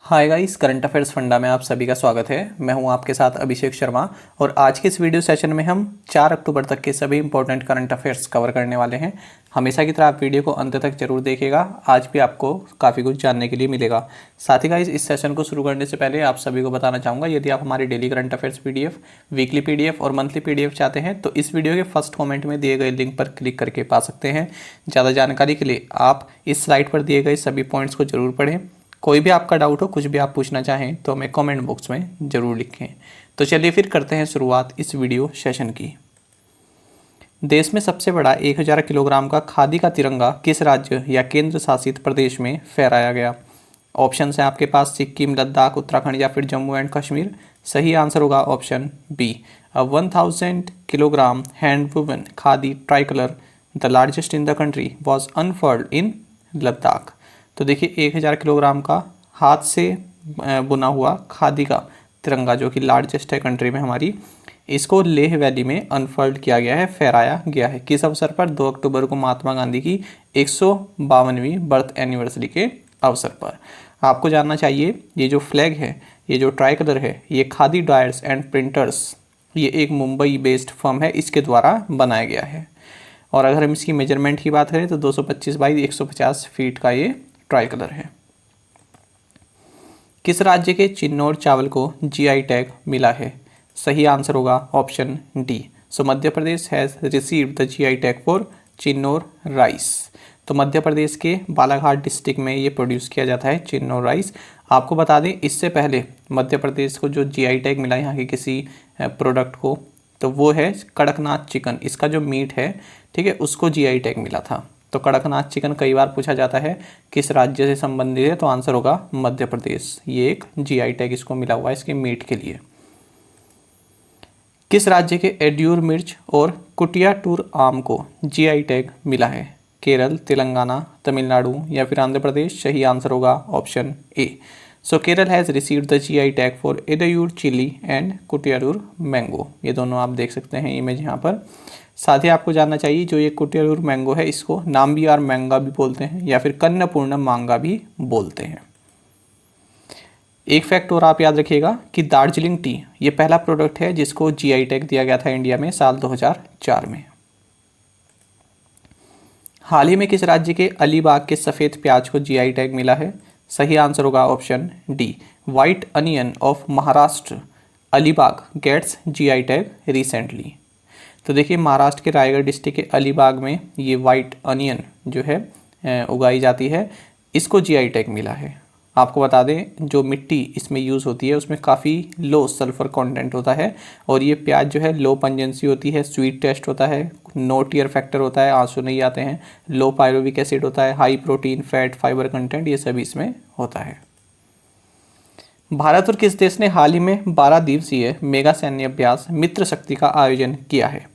Hi guys, current affairs funda में आप सभी का स्वागत है। मैं हूं आपके साथ अभिषेक शर्मा और आज के इस वीडियो सेशन में हम 4 अक्टूबर तक के सभी इंपॉर्टेंट करंट अफेयर्स कवर करने वाले हैं। हमेशा की तरह आप वीडियो को अंत तक जरूर देखिएगा, आज भी आपको काफ़ी कुछ जानने के लिए मिलेगा। साथ ही गाइस, इस सेशन को शुरू करने से पहले आप सभी को बताना चाहूँगा, यदि आप हमारी daily current affairs PDF, weekly PDF और मंथली PDF चाहते हैं तो इस वीडियो के फर्स्ट कॉमेंट में दिए गए लिंक पर क्लिक करके पा सकते हैं। ज़्यादा जानकारी के लिए आप इस स्लाइड पर दिए गए सभी पॉइंट्स को जरूर पढ़ें। कोई भी आपका डाउट हो, कुछ भी आप पूछना चाहें तो हमें कमेंट बॉक्स में ज़रूर लिखें। तो चलिए फिर करते हैं शुरुआत इस वीडियो सेशन की। देश में सबसे बड़ा 1000 किलोग्राम का खादी का तिरंगा किस राज्य या केंद्र शासित प्रदेश में फहराया गया? ऑप्शन है आपके पास सिक्किम, लद्दाख, उत्तराखंड या फिर जम्मू एंड कश्मीर। सही आंसर होगा option B. 1000 kilogram hand woven khadi tricolour the largest in the country was unfurled in Ladakh. तो देखिए 1000 किलोग्राम का हाथ से बुना हुआ खादी का तिरंगा जो कि लार्जेस्ट है कंट्री में हमारी, इसको लेह वैली में अनफर्ल्ड किया गया है, फहराया गया है। किस अवसर पर? 2 अक्टूबर को महात्मा गांधी की 152वीं बर्थ एनिवर्सरी के अवसर पर। आपको जानना चाहिए ये जो फ्लैग है, ये जो ट्राई कलर है, ये खादी डायर्स एंड प्रिंटर्स, ये एक मुंबई बेस्ड फर्म है, इसके द्वारा बनाया गया है। और अगर हम इसकी मेजरमेंट की बात करें तो 225 बाई 150 फीट का ये ट्राई कलर है। किस राज्य के चिन्नौर चावल को GI टैग मिला है? सही आंसर होगा option D. So Madhya Pradesh has received the GI tag for Chinnaur rice. तो मध्य प्रदेश के बालाघाट डिस्ट्रिक्ट में ये प्रोड्यूस किया जाता है चिन्नौर राइस। आपको बता दें, इससे पहले मध्य प्रदेश को जो GI टैग मिला यहाँ के किसी प्रोडक्ट को, तो वो है कड़कनाथ चिकन। इसका जो मीट है, ठीक है, उसको GI टैग मिला था। तो कड़कनाथ चिकन कई बार पूछा जाता है किस राज्य से संबंधित है, तो आंसर होगा मध्य प्रदेश। ये एक GI टैग इसको मिला हुआ है इसके मीट के लिए। किस राज्य के एड्यूर मिर्च और कुटियाटूर आम को GI टैग मिला है? केरल, तेलंगाना, तमिलनाडु या फिर आंध्र प्रदेश। सही आंसर होगा option A. So Kerala has received the GI tag for Edayur chilli and Kuttiyattoor mango. ये दोनों आप देख सकते हैं इमेज यहाँ पर। साथ ही आपको जानना चाहिए जो ये कुटियाटूर मैंगो है, इसको नाम्बियार मैंगा भी बोलते हैं या फिर कन्नपूर्णम मांगा भी बोलते हैं। एक फैक्ट और आप याद रखिएगा कि दार्जिलिंग टी ये पहला प्रोडक्ट है जिसको GI टैग दिया गया था इंडिया में साल 2004 में। हाल ही में किस राज्य के अलीबाग के सफ़ेद प्याज को GI टैग मिला है? सही आंसर होगा option D. White onion of Maharashtra Alibaug gets GI tag recently. तो देखिए महाराष्ट्र के रायगढ़ डिस्ट्रिक्ट के अलीबाग में ये वाइट अनियन जो है उगाई जाती है, इसको GI टैग मिला है। आपको बता दें जो मिट्टी इसमें यूज़ होती है उसमें काफ़ी लो सल्फर कंटेंट होता है और ये प्याज जो है लो पंजेंसी होती है, स्वीट टेस्ट होता है, नो टीयर फैक्टर होता है, आंसू नहीं आते हैं, लो पायरुविक एसिड होता है, high protein fat fibre content, ये सभी इसमें होता है। भारत और किस देश ने हाल ही में 12 दिवसीय मेगा सैन्य अभ्यास मित्र शक्ति का आयोजन किया है?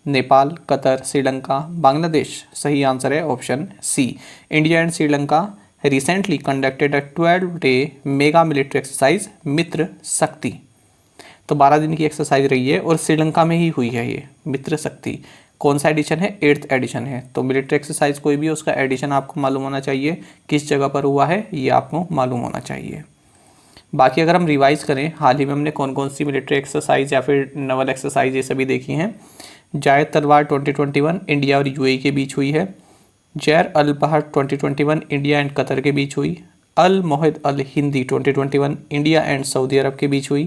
नेपाल, कतर, श्रीलंका, बांग्लादेश। सही आंसर है option C. India and Sri Lanka recently conducted a 12-day mega military exercise Mitra Shakti. तो 12 दिन की एक्सरसाइज रही है और श्रीलंका में ही हुई है ये मित्र शक्ति। कौन सा एडिशन है? 8th एडिशन है। तो मिलिट्री एक्सरसाइज कोई भी उसका एडिशन आपको मालूम होना चाहिए, किस जगह पर हुआ है ये आपको मालूम होना चाहिए। बाकी अगर हम रिवाइज करें, हाल ही में हमने कौन कौन सी मिलिट्री एक्सरसाइज या फिर नवल एक्सरसाइज ये सभी देखी हैं। जायद तलवार 2021 इंडिया और UAE के बीच हुई है। जैर अल बहर 2021 इंडिया एंड कतर के बीच हुई। अल मोहिद अल हिंदी 2021 इंडिया एंड सऊदी अरब के बीच हुई।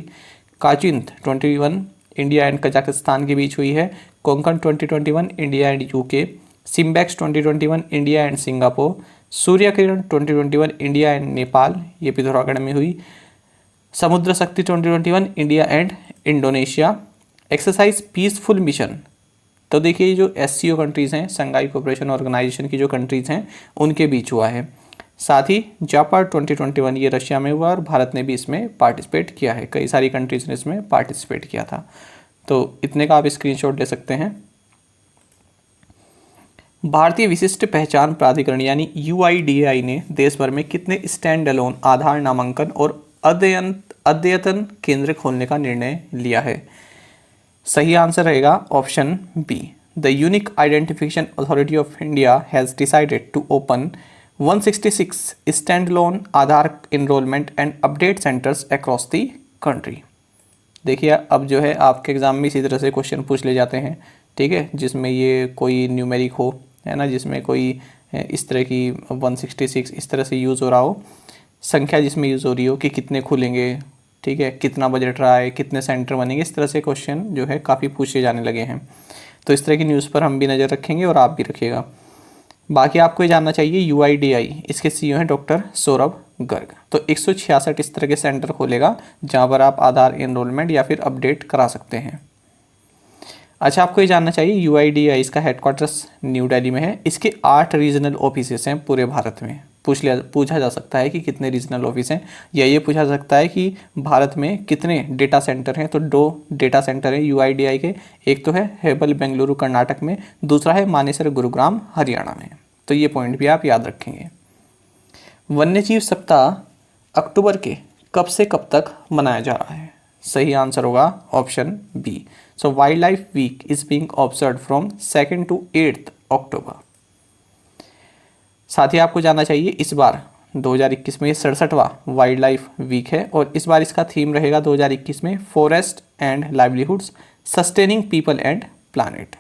काचिंद 21 इंडिया एंड कजाकिस्तान के बीच हुई है। Konkan 2021 India and UK। SIMBEX 2021 India and Singapore. Surya Kiran 2021 India and Nepal, ये पिथौरागढ़ में हुई। समुद्र शक्ति 2021 India and Indonesia. Exercise peaceful mission, तो देखिए जो SCO कंट्रीज़ हैं, संघाई कोऑपरेशन ऑर्गेनाइजेशन की जो कंट्रीज़ हैं उनके बीच हुआ है। साथ ही जापान 2021 ये रशिया में हुआ और भारत ने भी इसमें पार्टिसिपेट किया है। कई सारी कंट्रीज़ ने इसमें पार्टिसिपेट किया था। तो इतने का आप स्क्रीनशॉट ले सकते हैं। भारतीय विशिष्ट पहचान प्राधिकरण यानी UIDAI ने देश भर में कितने स्टैंड अलोन आधार नामांकन और अद्यतन केंद्र खोलने का निर्णय लिया है? सही आंसर रहेगा option B. The unique identification authority of India has decided to open 166 stand alone Aadhaar enrolment and update centres across the country. देखिए अब जो है आपके एग्ज़ाम में इसी तरह से क्वेश्चन पूछ ले जाते हैं, ठीक है, जिसमें ये कोई न्यूमेरिक हो, है ना, जिसमें कोई इस तरह की 166 इस तरह से यूज़ हो रहा हो, संख्या जिसमें यूज़ हो रही हो कि कितने खुलेंगे, ठीक है, कितना बजट रहा है, कितने सेंटर बनेंगे, इस तरह से क्वेश्चन जो है काफ़ी पूछे जाने लगे हैं। तो इस तरह की न्यूज़ पर हम भी नज़र रखेंगे और आप भी रखिएगा। बाकी आपको ये जानना चाहिए UIDAI इसके CEO हैं डॉक्टर सौरभ गर्ग। तो 166 इस तरह के सेंटर खोलेगा जहाँ पर आप आधार एनरोलमेंट या फिर अपडेट करा सकते हैं। अच्छा, आपको ये जानना चाहिए UIDAI इसका हेडक्वार्टर्स न्यू दिल्ली में है। इसके 8 रीजनल ऑफिसेस हैं पूरे भारत में। पूछा जा सकता है कि कितने रीजनल ऑफिस हैं, या ये पूछा जा सकता है कि भारत में कितने डेटा सेंटर हैं। तो 2 डेटा सेंटर हैं UIDAI के, एक तो है हेबल बेंगलुरु कर्नाटक में, दूसरा है मानेसर गुरुग्राम हरियाणा में। तो ये पॉइंट भी आप याद रखेंगे। वन्यजीव सप्ताह अक्टूबर के कब से कब तक मनाया जा रहा है? सही आंसर होगा option B. So wild life week is being observed from 2 to 8 October. साथ ही आपको जानना चाहिए इस बार 2021 में 67वां वाइल्ड लाइफ वीक है और इस बार इसका थीम रहेगा 2021 में forest and livelihoods sustaining people and planet.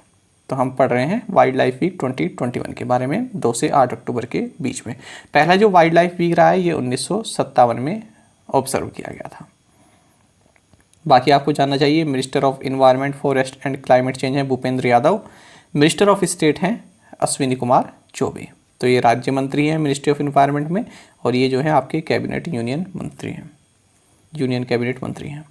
तो हम पढ़ रहे हैं वाइल्ड लाइफ वीक 2021 के बारे में 2 से 8 अक्टूबर के बीच में। पहला जो वाइल्ड लाइफ वीक रहा है ये 1957 में ऑब्जर्व किया गया था। बाकी आपको जानना चाहिए minister of environment forest and climate change है Bhupender Yadav. Minister of state हैं अश्विनी कुमार चौबे। तो ये राज्य मंत्री हैं मिनिस्ट्री ऑफ इन्वायरमेंट में, और ये जो है आपके कैबिनेट यूनियन मंत्री हैं, यूनियन कैबिनेट मंत्री हैं।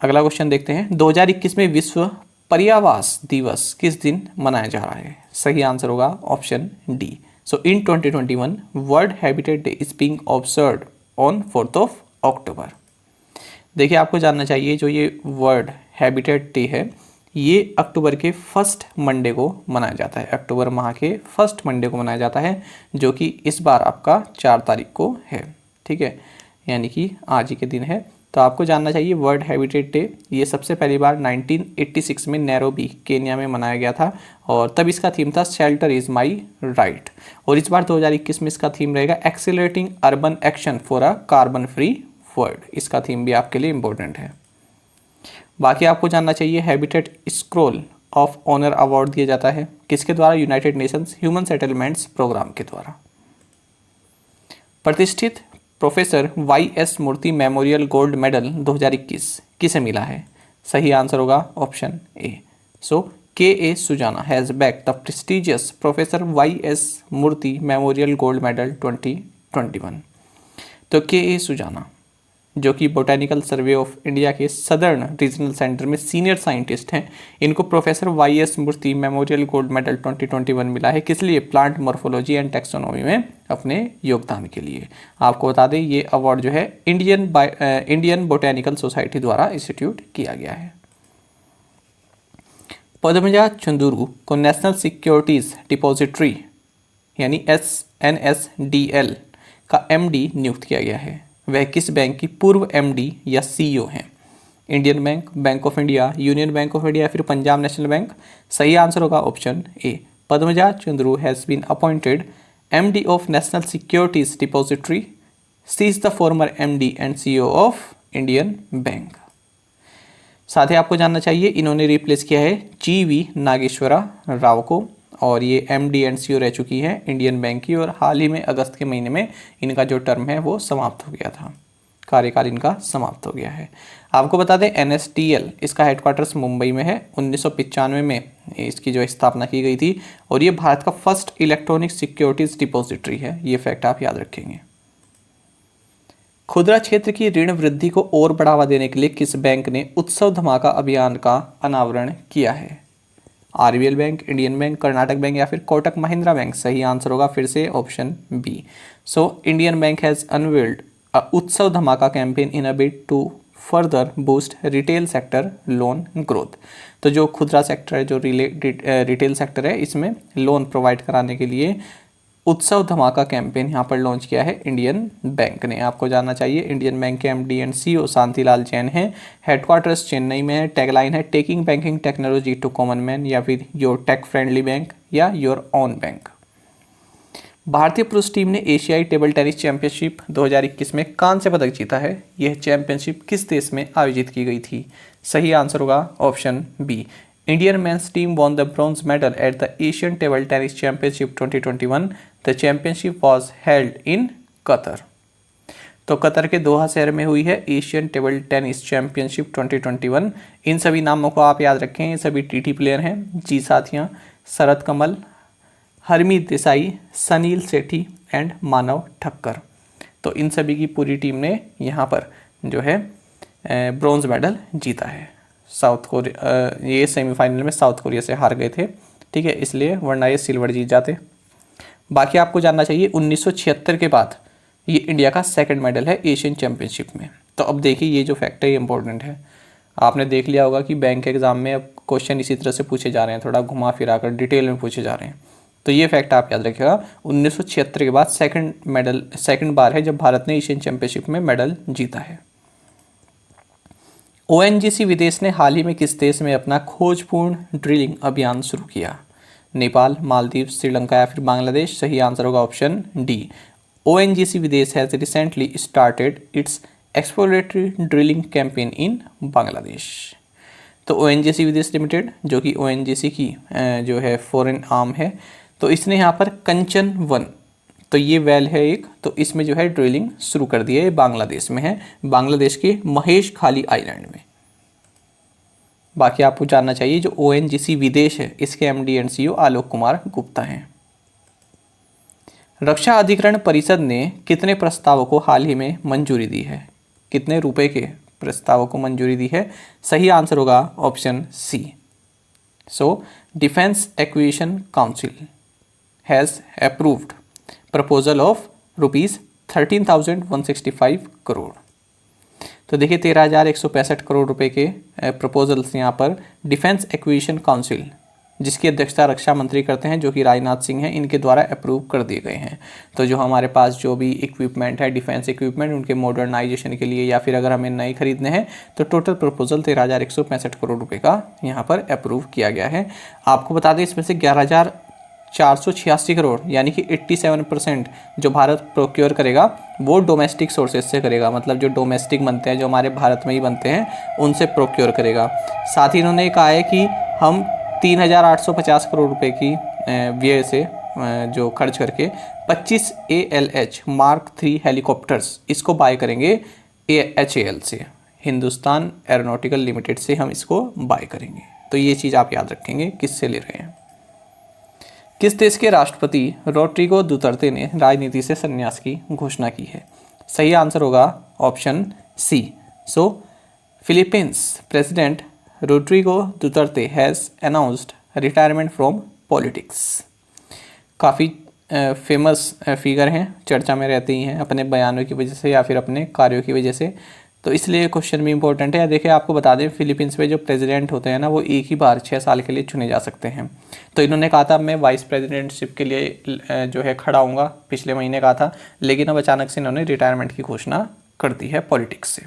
अगला क्वेश्चन देखते हैं। 2021 में विश्व पर्यावास दिवस किस दिन मनाया जा रहा है? सही आंसर होगा option D. So in 2021 world habitat day is being observed on 4 अक्टूबर। देखिए आपको जानना चाहिए जो ये वर्ल्ड हैबिटेट डे है ये अक्टूबर के फर्स्ट मंडे को मनाया जाता है। अक्टूबर माह के फर्स्ट मंडे को मनाया जाता है, जो कि इस बार आपका 4 तारीख को है, ठीक है, यानी कि आज ही के दिन है। तो आपको जानना चाहिए वर्ल्ड हैबिटेट डे ये सबसे पहली बार 1986 में नैरोबी केन्या में मनाया गया था, और तब इसका थीम था शेल्टर इज़ माई राइट। और इस बार 2021 में इसका थीम रहेगा accelerating urban action for a carbon free world. इसका थीम भी आपके लिए इम्पोर्टेंट है। बाकी आपको जानना चाहिए habitat scroll of honour award दिया जाता है किसके द्वारा? United Nations human settlements programme के द्वारा। प्रतिष्ठित professor YS Murthy memorial gold medal 2021 किसे मिला है? सही आंसर होगा option A. So KA Sujana has bagged the prestigious professor YS Murthy memorial gold medal 2021। तो KA सुजाना जो कि बोटेनिकल सर्वे ऑफ इंडिया के सदर्न रीजनल सेंटर में सीनियर साइंटिस्ट हैं, इनको professor YS Murthy memorial gold medal 2021 मिला है। किस लिए? प्लांट मॉर्फोलॉजी एंड टेक्सोनॉमी में अपने योगदान के लिए। आपको बता दें ये अवार्ड जो है इंडियन बोटेनिकल सोसाइटी द्वारा इंस्टीट्यूट किया गया है। पद्मजा चंदुरु को नेशनल सिक्योरिटीज डिपॉजिटरी यानी NSDL का MD नियुक्त किया गया है। वह किस बैंक की पूर्व MD या CEO हैं? Indian bank, bank of India, union bank of India या फिर पंजाब नेशनल बैंक? सही आंसर होगा option A. Padmaja Chandru has been appointed MD of national securities depository. She is the former MD and CEO of Indian bank. साथ ही आपको जानना चाहिए इन्होंने रिप्लेस किया है GV नागेश्वरा राव को, और ये MD एंड CEO रह चुकी हैं इंडियन बैंक की, और हाल ही में अगस्त के महीने में इनका जो टर्म है वो समाप्त हो गया था, कार्यकाल इनका समाप्त हो गया है। आपको बता दें NSDL इसका हेडक्वार्टर्स मुंबई में है। 1995 में इसकी जो स्थापना की गई थी, और ये भारत का फर्स्ट इलेक्ट्रॉनिक सिक्योरिटीज डिपॉजिटरी है। ये फैक्ट आप याद रखेंगे। खुदरा क्षेत्र की ऋण वृद्धि को और बढ़ावा देने के लिए किस बैंक ने उत्सव धमाका अभियान का अनावरण किया है? RBL bank, Indian bank, Karnataka bank या फिर कोटक महिंद्रा बैंक? सही आंसर होगा फिर से option B. So Indian bank has unveiled a Utsav Dhamaka campaign in a bid to further boost retail sector loan growth. तो जो खुदरा सेक्टर है, जो रिटेल सेक्टर है, इसमें लोन प्रोवाइड कराने के लिए उत्सव धमाका कैंपेन यहाँ पर लॉन्च किया है इंडियन बैंक ने। आपको जानना चाहिए इंडियन बैंक के MD and CEO Shantilal Jain हैं। हेडक्वार्टर्स चेन्नई में है। टैगलाइन है taking banking technology to common man, या फिर योर टेक फ्रेंडली बैंक, या योर ओन बैंक। भारतीय पुरुष टीम ने एशियाई टेबल टेनिस चैंपियनशिप 2021 में कांस्य पदक जीता है। यह चैंपियनशिप किस देश में आयोजित की गई थी? सही आंसर होगा option B. Indian men's team won the bronze medal at the Asian table tennis championship 2021। The championship was held in Qatar. तो कतर के दोहा शहर में हुई है एशियन टेबल टेनिस चैंपियनशिप 2021। इन सभी नामों को आप याद रखें, ये सभी टीटी प्लेयर हैं। जी साथियाँ, शरद कमल, हरमीत देसाई, सनील सेठी एंड मानव ठक्कर। तो इन सभी की पूरी टीम ने यहाँ पर जो है ब्रॉन्ज मेडल जीता है। साउथ कोरिया ये सेमीफाइनल में साउथ कोरिया से हार गए थे, ठीक है, इसलिए, वरना ये सिल्वर जीत जाते। बाकी आपको जानना चाहिए 1976 के बाद ये इंडिया का सेकंड मेडल है एशियन चैंपियनशिप में। तो अब देखिए ये जो फैक्ट है ये इंपॉर्टेंट है। आपने देख लिया होगा कि बैंक एग्जाम में अब क्वेश्चन इसी तरह से पूछे जा रहे हैं, थोड़ा घुमा फिरा कर डिटेल में पूछे जा रहे हैं। तो ये फैक्ट आप याद रखिएगा, 1976 के बाद सेकंड बार है जब भारत ने एशियन चैंपियनशिप में मेडल जीता है। ओएनजीसी विदेश ने हाल ही में किस देश में अपना खोजपूर्ण ड्रिलिंग अभियान शुरू किया? नेपाल, मालदीव, श्रीलंका या फिर बांग्लादेश? सही आंसर होगा ऑप्शन डी। ओएनजीसी विदेश has recently started it's exploratory drilling campaign in Bangladesh. तो ओएनजीसी विदेश लिमिटेड, जो कि ओएनजीसी की जो है फॉरेन आर्म है, तो इसने यहाँ पर कंचन 1, तो ये वेल है एक, तो इसमें जो है ड्रिलिंग शुरू कर दी है। ये बांग्लादेश में है, बांग्लादेश के महेश खाली आइलैंड में। बाकी आपको जानना चाहिए जो ओएनजीसी विदेश है इसके MD and CEO Alok Kumar Gupta हैं। रक्षा अधिग्रहण परिषद ने कितने प्रस्तावों को हाल ही में मंजूरी दी है? कितने रुपए के प्रस्तावों को मंजूरी दी है? सही आंसर होगा option C. So defence acquisition council has approved proposal of ₹13,165 crore. तो देखिए 13,165 करोड़ रुपए के प्रपोजल्स यहाँ पर डिफेंस एक्विजिशन काउंसिल, जिसकी अध्यक्षता रक्षा मंत्री करते हैं जो कि राजनाथ सिंह हैं, इनके द्वारा अप्रूव कर दिए गए हैं। तो जो हमारे पास जो भी इक्विपमेंट है, डिफेंस इक्विपमेंट, उनके मॉडर्नाइजेशन के लिए या फिर अगर हमें नए खरीदने हैं तो टोटल प्रपोजल 13,165 करोड़ रुपए का यहाँ पर अप्रूव किया गया है। आपको बता दें इसमें से 11,486 करोड़ यानी कि 87% जो भारत प्रोक्योर करेगा वो डोमेस्टिक सोर्सेज से करेगा, मतलब जो डोमेस्टिक बनते हैं, जो हमारे भारत में ही बनते हैं, उनसे प्रोक्योर करेगा। साथ ही इन्होंने कहा है कि हम 3,850 करोड़ रुपए की व्यय से जो खर्च करके 25 ALH Mark 3 हेलीकॉप्टर्स इसको बाय करेंगे HAL से, हिंदुस्तान एरोनॉटिकल लिमिटेड से हम इसको बाय करेंगे। तो ये चीज़ आप याद रखेंगे किससे ले रहे हैं। किस देश के राष्ट्रपति रोड्रिगो दुतर्ते ने राजनीति से संन्यास की घोषणा की है? सही आंसर होगा option C. So Philippines president Rodrigo Duterte has announced retirement from politics. काफ़ी फेमस फिगर हैं, चर्चा में रहते ही हैं अपने बयानों की वजह से या फिर अपने कार्यों की वजह से, तो इसलिए क्वेश्चन भी इंपॉर्टेंट है। देखिए आपको बता दें फिलीपींस में जो प्रेसिडेंट होते हैं ना वो एक ही बार 6 साल के लिए चुने जा सकते हैं। तो इन्होंने कहा था मैं वाइस प्रेसिडेंटशिप के लिए जो है खड़ा हूँगा, पिछले महीने कहा था, लेकिन अब अचानक से इन्होंने रिटायरमेंट की घोषणा कर दी है पॉलिटिक्स से।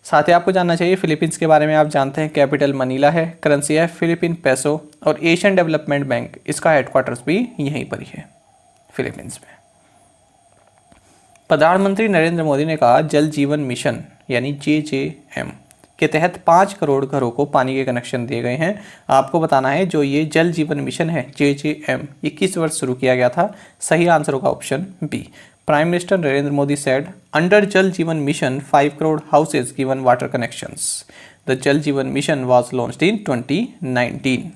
साथ ही आपको जानना चाहिए फिलीपींस के बारे में, आप जानते हैं कैपिटल मनीला है, करेंसी है फिलीपीन पेसो, और एशियन डेवलपमेंट बैंक इसका हेडक्वार्टर्स भी यहीं पर ही है फिलीपींस में। प्रधानमंत्री नरेंद्र मोदी ने कहा जल जीवन मिशन यानी JJM के तहत 5 करोड़ घरों को पानी के कनेक्शन दिए गए हैं। आपको बताना है जो ये जल जीवन मिशन है JJM ये किस वर्ष शुरू किया गया था? सही आंसर होगा option B. Prime minister Narendra Modi said under Jal Jeevan mission 5 crore houses given water connections. The Jal Jeevan mission was launched in 2019।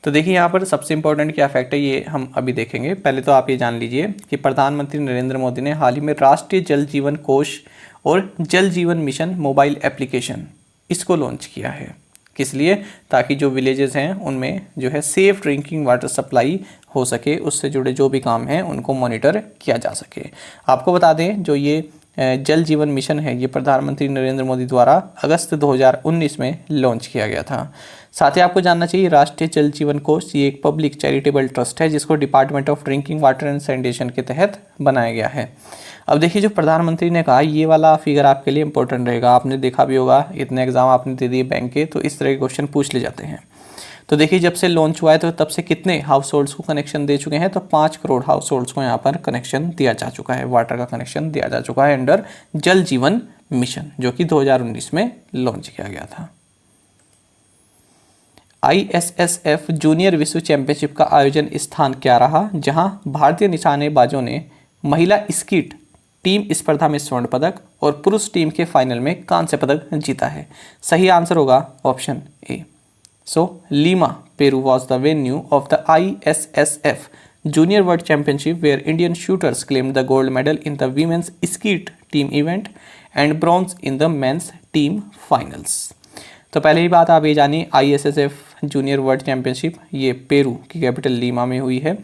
तो देखिए यहाँ पर सबसे इंपॉर्टेंट क्या फैक्ट है ये हम अभी देखेंगे। पहले तो आप ये जान लीजिए कि प्रधानमंत्री नरेंद्र मोदी ने हाल ही में राष्ट्रीय जल जीवन कोष और जल जीवन मिशन मोबाइल एप्लीकेशन इसको लॉन्च किया है। किस लिए? ताकि जो विलेजेस हैं उनमें जो है सेफ ड्रिंकिंग वाटर सप्लाई हो सके, उससे जुड़े जो भी काम हैं उनको मॉनिटर किया जा सके। आपको बता दें जो ये जल जीवन मिशन है ये प्रधानमंत्री नरेंद्र मोदी द्वारा अगस्त 2019 में लॉन्च किया गया था। साथ ही आपको जानना चाहिए राष्ट्रीय जल जीवन कोष ये एक पब्लिक चैरिटेबल ट्रस्ट है जिसको department of drinking water and sanitation के तहत बनाया गया है। अब देखिए जो प्रधानमंत्री ने कहा ये वाला फिगर आपके लिए इंपॉर्टेंट रहेगा, आपने देखा भी होगा, इतने एग्जाम आपने दे दिए बैंक के तो इस तरह के क्वेश्चन पूछ ले जाते हैं। तो देखिए जब से लॉन्च हुआ है तो तब से कितने हाउस होल्ड्स को कनेक्शन दे चुके हैं, तो 5 करोड़ हाउस होल्ड्स को यहाँ पर कनेक्शन दिया जा चुका है, वाटर का कनेक्शन दिया जा चुका है अंडर जल जीवन मिशन, जो कि 2019 में लॉन्च किया गया था। ISSF जूनियर विश्व चैंपियनशिप का आयोजन स्थान क्या रहा, जहां भारतीय निशानेबाजों ने महिला स्कीट टीम स्पर्धा में स्वर्ण पदक और पुरुष टीम के फाइनल में कांस्य पदक जीता है। सही आंसर होगा option A. So Lima Peru was the venue of the ISSF junior world championship where Indian shooters claimed the gold medal in the women's skeet team event and bronze in the men's team finals. तो पहले ही बात आप ये जानिए, ISSF junior world championship ये Peru की capital Lima में हुई है,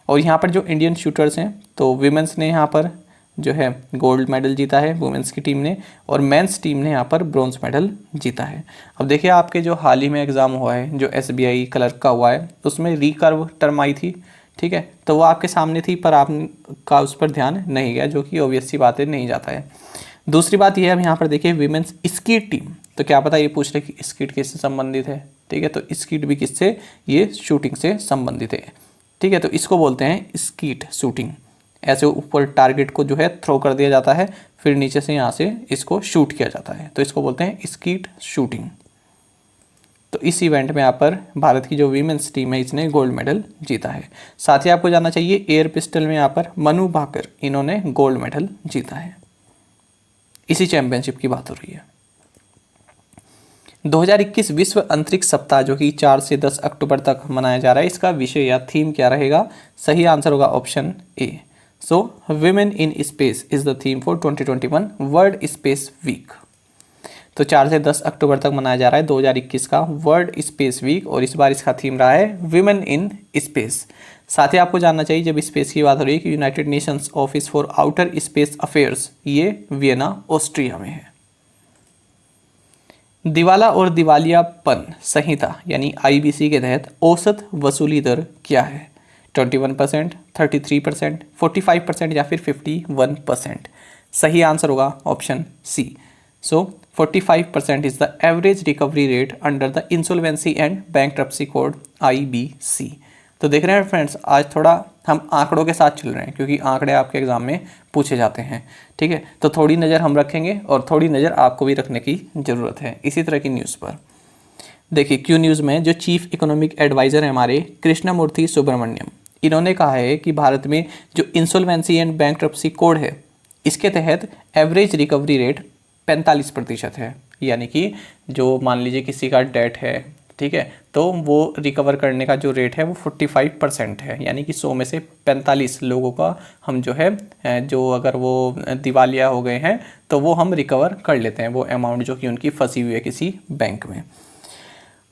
और यहाँ पर जो इंडियन शूटर्स हैं तो विमेंस ने यहाँ पर जो है गोल्ड मेडल जीता है वुमेंस की टीम ने, और मेंस टीम ने यहाँ पर ब्रॉन्ज मेडल जीता है। अब देखिए आपके जो हाल ही में एग्ज़ाम हुआ है जो SBI क्लर्क का हुआ है उसमें रिकर्व टर्म आई थी, ठीक है, तो वो आपके सामने थी पर आपका उस पर ध्यान नहीं गया, जो कि ऑब्वियस सी बात है नहीं जाता है। दूसरी बात यह है, अब यहाँ पर देखिए विमेंस स्कीट टीम, तो क्या पता ये पूछ रहे कि स्कीट किससे संबंधित है, ठीक है, तो स्कीट भी किससे, ये शूटिंग से संबंधित है, ठीक है, तो इसको बोलते हैं स्कीट शूटिंग। ऐसे ऊपर टारगेट को जो है थ्रो कर दिया जाता है, फिर नीचे से यहाँ से इसको शूट किया जाता है, तो इसको बोलते हैं स्कीट शूटिंग। तो इस इवेंट में यहाँ पर भारत की जो वीमेंस टीम है इसने गोल्ड मेडल जीता है। साथ ही आपको जानना चाहिए एयर पिस्टल में यहाँ पर मनु भाकर इन्होंने गोल्ड मेडल जीता है। इसी चैंपियनशिप की बात हो रही है। 2021 विश्व अंतरिक्ष सप्ताह जो कि 4 से 10 अक्टूबर तक मनाया जा रहा है, इसका विषय या थीम क्या रहेगा? सही आंसर होगा option A. So women in space is the theme for 2021 world space week. तो 4 से 10 अक्टूबर तक मनाया जा रहा है 2021 का वर्ल्ड स्पेस वीक, और इस बार इसका थीम रहा है विमेन इन स्पेस। साथ ही आपको जानना चाहिए जब स्पेस की बात हो रही है कि United Nations office for outer space affairs ये वियना ऑस्ट्रिया में है। दिवाला और दिवालियापन संहिता यानी IBC के तहत औसत वसूली दर क्या है? 21%, 33%, 45% या फिर 51%। सही आंसर होगा option C. So 45% is the average recovery rate under the insolvency and bankruptcy code IBC। तो देख रहे हैं फ्रेंड्स, आज थोड़ा हम आंकड़ों के साथ चल रहे हैं क्योंकि आंकड़े आपके एग्जाम में पूछे जाते हैं, ठीक है, तो थोड़ी नज़र हम रखेंगे और थोड़ी नज़र आपको भी रखने की ज़रूरत है इसी तरह की न्यूज़ पर। देखिए क्यू न्यूज़ में जो चीफ इकोनॉमिक एडवाइज़र है हमारे कृष्णमूर्ति सुब्रमण्यम, इन्होंने कहा है कि भारत में जो इंसॉल्वेंसी एंड बैंकरप्सी कोड है इसके तहत एवरेज रिकवरी रेट 45% है। यानी कि जो मान लीजिए किसी का डेट है, ठीक है, तो वो रिकवर करने का जो रेट है वो 45% है। यानी कि 100 में से 45 लोगों का हम जो है जो अगर वो दिवालिया हो गए हैं तो वो हम रिकवर कर लेते हैं वो अमाउंट जो कि उनकी फंसी हुई है किसी बैंक में।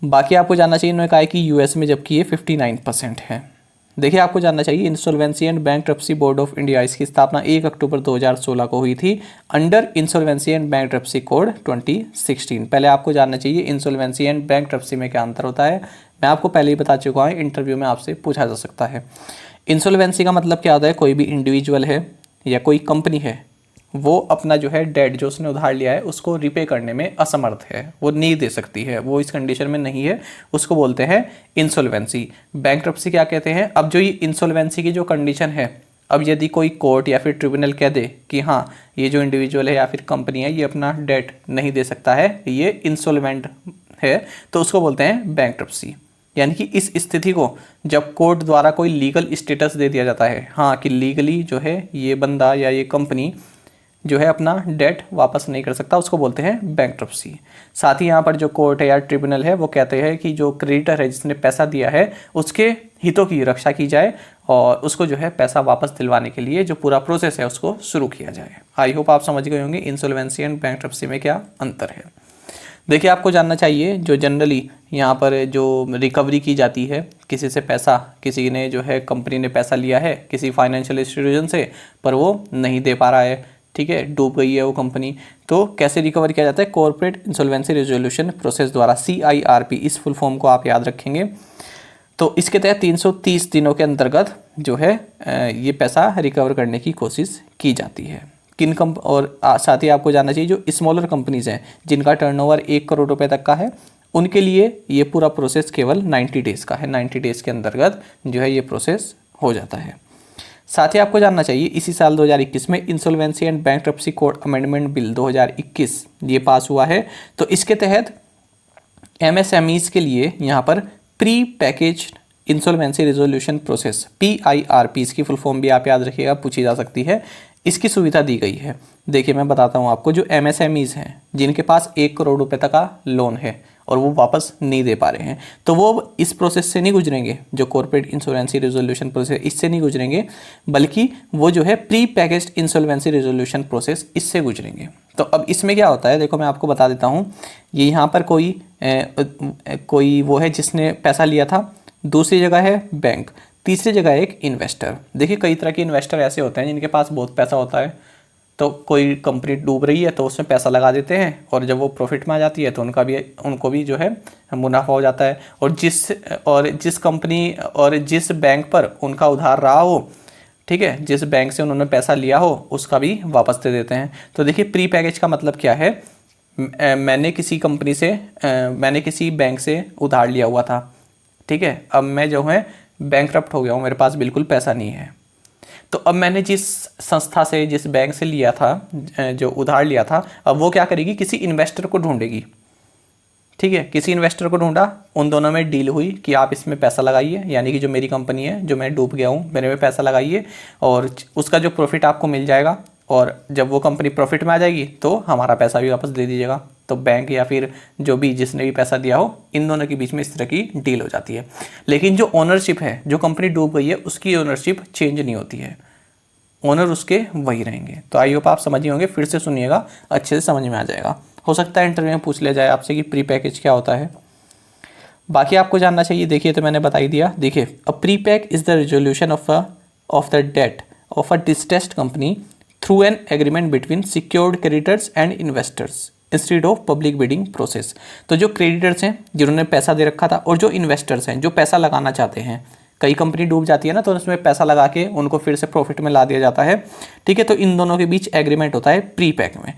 बाकी आपको जानना चाहिए, इन्होंने कहा है कि US में जबकि ये 59% है। देखिए आपको जानना चाहिए insolvency and bankruptcy board of India, इसकी स्थापना 1 अक्टूबर 2016 को हुई थी under insolvency and bankruptcy code 2016। पहले आपको जानना चाहिए इंसॉल्वेंसी एंड बैंकरप्सी में क्या अंतर होता है। मैं आपको पहले ही बता चुका हूँ, इंटरव्यू में आपसे पूछा जा सकता है। इंसॉल्वेंसी का मतलब क्या होता है? कोई भी इंडिविजुअल है या कोई कंपनी है वो अपना जो है डेट जो उसने उधार लिया है उसको रिपे करने में असमर्थ है, वो नहीं दे सकती है, वो इस कंडीशन में नहीं है, उसको बोलते हैं इंसॉल्वेंसी। बैंकरप्सी क्या कहते हैं? अब जो ये इंसॉल्वेंसी की जो कंडीशन है, अब यदि कोई कोर्ट या फिर ट्रिब्यूनल कह दे कि हाँ ये जो इंडिविजुअल है या फिर कंपनी है ये अपना डेट नहीं दे सकता है, ये इंसॉल्वेंट है, तो उसको बोलते हैं बैंकरप्सी। यानी कि इस स्थिति को जब कोर्ट द्वारा कोई लीगल स्टेटस दे दिया जाता है, हाँ कि लीगली जो है ये बंदा या ये कंपनी जो है अपना डेट वापस नहीं कर सकता, उसको बोलते हैं बैंकरप्सी। साथ ही यहाँ पर जो कोर्ट है या ट्रिब्यूनल है वो कहते हैं कि जो क्रेडिटर है जिसने पैसा दिया है उसके हितों की रक्षा की जाए और उसको जो है पैसा वापस दिलवाने के लिए जो पूरा प्रोसेस है उसको शुरू किया जाए। आई होप आप समझ गए होंगे इंसॉल्वेंसी एंड बैंकरप्सी में क्या अंतर है। देखिए आपको जानना चाहिए जो जनरली यहाँ पर जो रिकवरी की जाती है किसी से पैसा, किसी ने जो है कंपनी ने पैसा लिया है किसी फाइनेंशियल इंस्टीट्यूशन से पर वो नहीं दे पा रहा है, ठीक है, डूब गई है वो कंपनी, तो कैसे रिकवर किया जाता है? कॉर्पोरेट इंसॉल्वेंसी रेजोल्यूशन प्रोसेस द्वारा, CIRP, इस फुल फॉर्म को आप याद रखेंगे। तो इसके तहत 330 दिनों के अंतर्गत जो है ये पैसा रिकवर करने की कोशिश की जाती है। किन और साथ ही आपको जानना चाहिए जो स्मॉलर कंपनीज हैं जिनका टर्नओवर 1 करोड़ रुपए तक का है उनके लिए ये पूरा प्रोसेस केवल 90 डेज़ का है। 90 डेज़ के अंतर्गत जो है ये प्रोसेस हो जाता है। साथ ही आपको जानना चाहिए इसी साल 2021 में insolvency and bankruptcy code amendment bill 2021 ये पास हुआ है। तो इसके तहत एमएसएमईज के लिए यहाँ पर pre package insolvency resolution process PIRP, इसकी फुल फॉर्म भी आप याद रखिएगा, पूछी जा सकती है, इसकी सुविधा दी गई है। देखिए मैं बताता हूँ आपको, जो एमएसएमईज हैं जिनके पास 1 करोड़ रुपए तक का लोन है और वो वापस नहीं दे पा रहे हैं, तो वो इस प्रोसेस से नहीं गुजरेंगे, जो कॉर्पोरेट इंसॉल्वेंसी रिजोल्यूशन प्रोसेस, इससे नहीं गुजरेंगे, बल्कि वो जो है pre packaged insolvency resolution process, इससे गुजरेंगे। तो अब इसमें क्या होता है, देखो मैं आपको बता देता हूँ। ये यहाँ पर कोई वो है जिसने पैसा लिया था, दूसरी जगह है बैंक, तीसरी जगह है एक इन्वेस्टर। देखिए कई तरह के इन्वेस्टर ऐसे होते हैं जिनके पास बहुत पैसा होता है, तो कोई कंपनी डूब रही है तो उसमें पैसा लगा देते हैं, और जब वो प्रॉफिट में आ जाती है तो उनको भी जो है मुनाफा हो जाता है, और जिस कंपनी और जिस बैंक पर उनका उधार रहा हो, ठीक है, जिस बैंक से उन्होंने पैसा लिया हो उसका भी वापस दे देते हैं। तो देखिए प्री पैकेज का मतलब क्या है, मैंने किसी बैंक से उधार लिया हुआ था, ठीक है, अब मैं जो है बैंकरप्ट हो गया हूँ, मेरे पास बिल्कुल पैसा नहीं है, तो अब मैंने जिस संस्था से, जिस बैंक से लिया था, जो उधार लिया था, अब वो क्या करेगी, किसी इन्वेस्टर को ढूंढेगी, ठीक है, किसी इन्वेस्टर को ढूंढा, उन दोनों में डील हुई कि आप इसमें पैसा लगाइए, यानी कि जो मेरी कंपनी है, जो मैं डूब गया हूँ, मेरे में पैसा लगाइए और उसका जो प्रॉफिट आपको मिल जाएगा, और जब वो कंपनी प्रॉफिट में आ जाएगी तो हमारा पैसा भी वापस दे दीजिएगा। तो बैंक या फिर जो भी जिसने भी पैसा दिया हो, इन दोनों के बीच में इस तरह की डील हो जाती है। लेकिन जो ओनरशिप है, जो कंपनी डूब गई है, उसकी ओनरशिप चेंज नहीं होती है, ओनर उसके वही रहेंगे। तो आई होप आप समझ ही होंगे, फिर से सुनिएगा, अच्छे से समझ में आ जाएगा। हो सकता है इंटरव्यू में पूछ लिया जाए आपसे कि प्री पैकेज क्या होता है, बाकी आपको जानना चाहिए। देखिए तो मैंने बता ही दिया। देखिए a pre pack is the resolution of the debt of a distressed company through an agreement between secured creditors and investors instead of public bidding process. तो जो क्रेडिटर्स हैं जिन्होंने पैसा दे रखा था, और जो इन्वेस्टर्स हैं जो पैसा लगाना चाहते हैं, कई कंपनी डूब जाती है ना, तो उसमें पैसा लगा के उनको फिर से प्रॉफिट में ला दिया जाता है, ठीक है, तो इन दोनों के बीच एग्रीमेंट होता है प्री पैक में,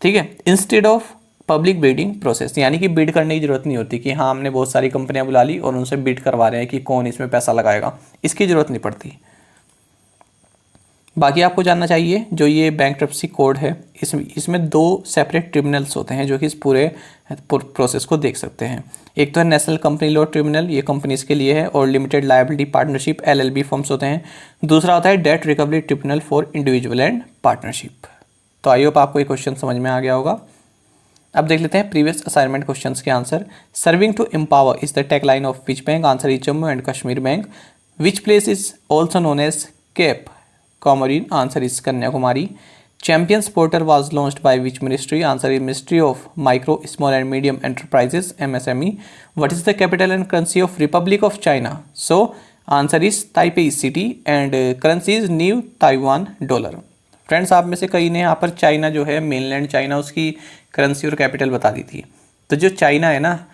ठीक है, instead of public bidding process, यानी कि बिड करने की जरूरत नहीं होती कि हाँ हमने बहुत सारी कंपनियां बुला ली और उनसे बिड करवा रहे हैं कि कौन इसमें पैसा लगाएगा, इसकी जरूरत नहीं पड़ती। बाकी आपको जानना चाहिए जो ये बैंकरप्सी कोड है, इसमें 2 सेपरेट ट्रिब्यूनल्स होते हैं जो कि इस पूरे प्रोसेस को देख सकते हैं। एक तो है नेशनल कंपनी लॉ ट्रिब्यूनल, ये कंपनीज के लिए है, और limited liability partnership LLB forms होते हैं। दूसरा होता है date recovery tribunal for individual and partnership. तो आई होप आपको ये क्वेश्चन समझ में आ गया होगा। अब देख लेते हैं प्रीवियस असाइनमेंट क्वेश्चंस के answer. Serving to empower is the tagline of which bank? Answer is Jammu and Kashmir bank. Which place is also known as Cape Comorin? Answer is Kanyakumari. Champions portal was launched by which ministry? Answer is ministry of micro small and medium enterprises MSME। What is the capital and currency of republic of China? So answer is Taipei city and currency is new Taiwan dollar. Friends आप में से कई ने यहाँ पर China जो है, mainland China, उसकी करेंसी और कैपिटल बता दी थी। तो जो चाइना है ना,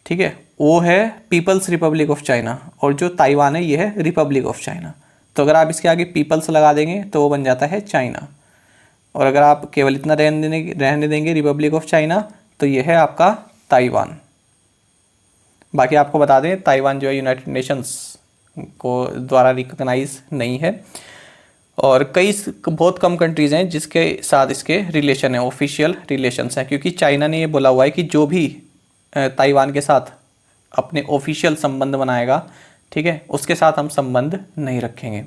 ठीक है, वो है पीपल्स रिपब्लिक ऑफ चाइना, और जो ताइवान है ये है रिपब्लिक ऑफ चाइना। तो अगर आप इसके आगे पीपल्स लगा देंगे तो वो बन जाता है चाइना, और अगर आप केवल इतना रहने देंगे रिपब्लिक ऑफ चाइना, तो ये है आपका ताइवान। बाकी आपको बता दें ताइवान जो है यूनाइटेड नेशंस को द्वारा रिकॉग्नाइज नहीं है, और बहुत कम कंट्रीज़ हैं जिसके साथ इसके रिलेशन है, ऑफिशियल रिलेशंस हैं, क्योंकि चाइना ने ये बोला हुआ है कि जो भी ताइवान के साथ अपने ऑफिशियल संबंध बनाएगा, ठीक है, उसके साथ हम संबंध नहीं रखेंगे।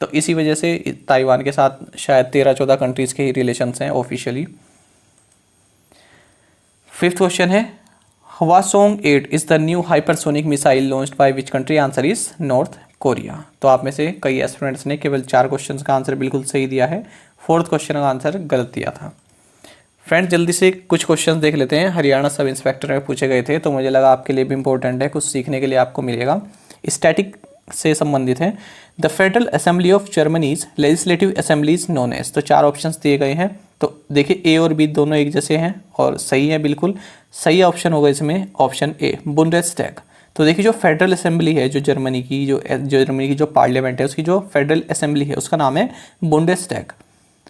तो इसी वजह से ताइवान के साथ शायद 13-14 कंट्रीज़ के ही रिलेशंस हैं ऑफिशियली। 5th क्वेश्चन है Hwasong 8 is the new hypersonic missile launched by which country? Answer is north Korea. तो आप में से कई एस्पिरेंट्स ने केवल 4 क्वेश्चन का आंसर बिल्कुल सही दिया है, 4th क्वेश्चन का आंसर गलत दिया था। फ्रेंड्स जल्दी से कुछ क्वेश्चन देख लेते हैं, हरियाणा सब इंस्पेक्टर में पूछे गए थे, तो मुझे लगा आपके लिए भी इंपॉर्टेंट है, कुछ सीखने के लिए आपको मिलेगा। स्टैटिक से संबंधित है। The federal assembly of Germany's legislative assemblies known as. तो 4 ऑप्शंस दिए गए हैं, तो देखिए ए और बी दोनों एक जैसे हैं और सही है, बिल्कुल सही ऑप्शन होगा इसमें ऑप्शन ए बुंडेसटैग। तो देखिए जो फेडरल असेंबली है, जो जर्मनी की जो पार्लियामेंट है, उसकी जो फेडरल असेंबली है उसका नाम है बुंडेसटैग,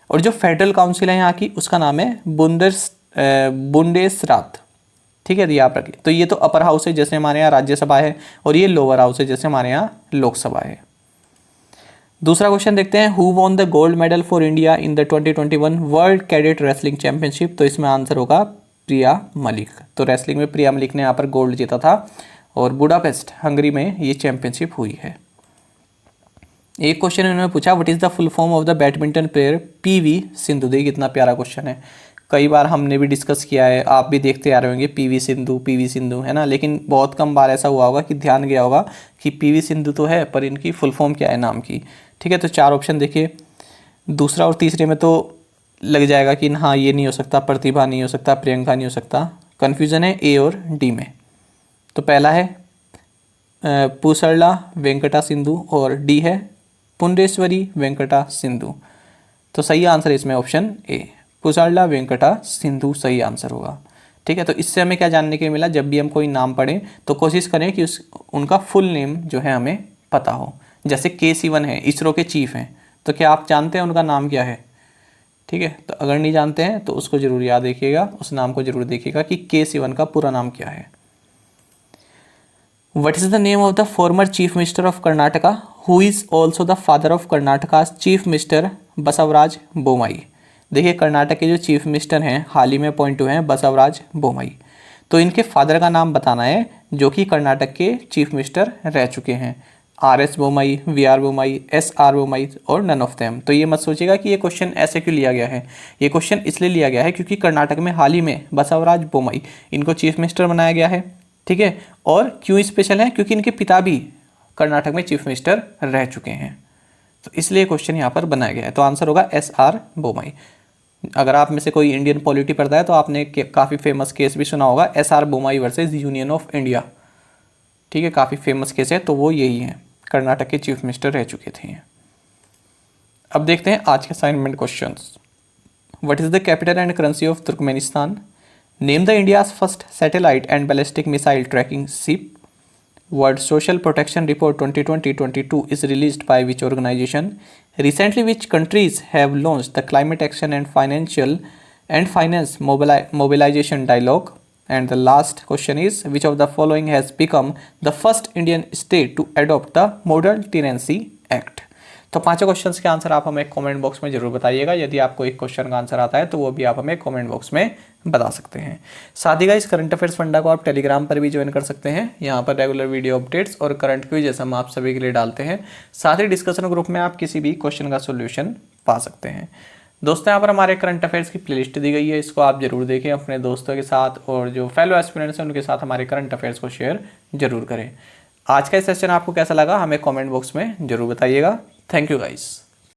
और जो फेडरल काउंसिल है यहाँ की उसका नाम है बुंडेसरात। ठीक है, याद रखिए। तो ये तो अपर हाउस है, जैसे हमारे यहाँ राज्यसभा है, और ये लोअर हाउस है, जैसे हमारे यहाँ लोकसभा है। दूसरा क्वेश्चन देखते हैं, who won the gold medal for India in the 2021 world cadet wrestling championship. तो इसमें आंसर होगा प्रिया मलिक। तो रेसलिंग में प्रिया मलिक ने यहाँ पर गोल्ड जीता था और बुडापेस्ट हंगरी में ये चैंपियनशिप हुई है। एक क्वेश्चन इन्होंने पूछा, what is the full form of the badminton player PV Sindhu. देखिए कितना प्यारा क्वेश्चन है, कई बार हमने भी डिस्कस किया है, आप भी देखते आ रहे होंगे पीवी सिंधु है ना, लेकिन बहुत कम बार ऐसा हुआ होगा कि ध्यान गया होगा कि पीवी सिंधु तो है पर इनकी फुल फॉर्म क्या है नाम की। ठीक है, तो 4 ऑप्शन देखिए, दूसरा और तीसरे में तो लग जाएगा कि हाँ ये नहीं हो सकता, प्रतिभा नहीं हो सकता, प्रियंका नहीं हो सकता, कन्फ्यूज़न है ए और डी में। तो पहला है पुसरला वेंकटा सिंधु और डी है पुंडेश्वरी वेंकटा सिंधु। तो सही आंसर इसमें ऑप्शन ए, पुसरला वेंकटा सिंधु सही आंसर होगा। ठीक है, तो इससे हमें क्या जानने के लिए मिला, जब भी हम कोई नाम पढ़ें तो कोशिश करें कि उनका फुल नेम जो है हमें पता हो। जैसे के सिवन है, इसरो के चीफ हैं, तो क्या आप जानते हैं उनका नाम क्या है? ठीक है, तो अगर नहीं जानते हैं तो उसको जरूर याद रखिएगा, उस नाम को जरूर देखिएगा कि के सिवन का पूरा नाम क्या है। What is the name of the former Chief Minister of Karnataka who is also the father of Karnataka's Chief Minister Basavaraj Bommai. देखिए कर्नाटक के जो चीफ मिनिस्टर हैं हाल ही में अपॉइंट हुए हैं बसवराज बोमाई, तो इनके फादर का नाम बताना है जो कि कर्नाटक के चीफ मिनिस्टर रह चुके हैं। RS. Bommai, VR. Bommai, SR. Bommai और नन ऑफ देम। तो ये मत सोचिएगा कि ये क्वेश्चन ऐसे क्यों लिया गया है, ये क्वेश्चन इसलिए लिया गया है क्योंकि कर्नाटक में हाल ही में बसवराज बोमाई इनको चीफ मिनिस्टर बनाया गया है। ठीक है, और क्यों स्पेशल है, क्योंकि इनके पिता भी कर्नाटक में चीफ मिनिस्टर रह चुके हैं, तो इसलिए क्वेश्चन यहाँ पर बनाया गया है। तो आंसर होगा एस.आर. बोमाई। अगर आप में से कोई इंडियन पॉलिटी पढ़ता है तो आपने काफ़ी फेमस केस भी सुना होगा, SR. Bommai versus union of India. ठीक है, काफ़ी फेमस केस है, तो वो यही है, कर्नाटक के चीफ मिनिस्टर रह चुके थे। अब देखते हैं आज के assignment questions. What is the capital and currency of Turkmenistan. Name the India's first satellite and ballistic missile tracking ship. World Social Protection Report 2020-22 is released by which organization? Recently, which countries have launched the Climate Action and Finance Mobilization Dialogue? And the last question is, which of the following has become the first Indian state to adopt the Model Tenancy Act? तो पांचों questions के answer आप हमें comment box में जरूर बताइएगा। यदि आपको एक क्वेश्चन का आंसर आता है तो वो भी आप हमें कमेंट बॉक्स में बता सकते हैं। साथ ही इस करंट अफेयर्स फंडा को आप टेलीग्राम पर भी ज्वाइन कर सकते हैं। यहाँ पर रेगुलर वीडियो अपडेट्स और करंट क्विज़ हम आप सभी के लिए डालते हैं। साथ ही डिस्कशन ग्रुप में आप किसी भी क्वेश्चन का सोल्यूशन पा सकते हैं। दोस्तों, यहाँ पर हमारे करंट अफेयर्स की प्लेलिस्ट दी गई है, इसको आप जरूर देखें, अपने दोस्तों के साथ और जो फेलो एस्पिरेंट्स हैं उनके साथ हमारे करंट अफेयर्स को शेयर जरूर करें। आज का सेशन आपको कैसा लगा हमें कमेंट बॉक्स में जरूर बताइएगा। Thank you guys.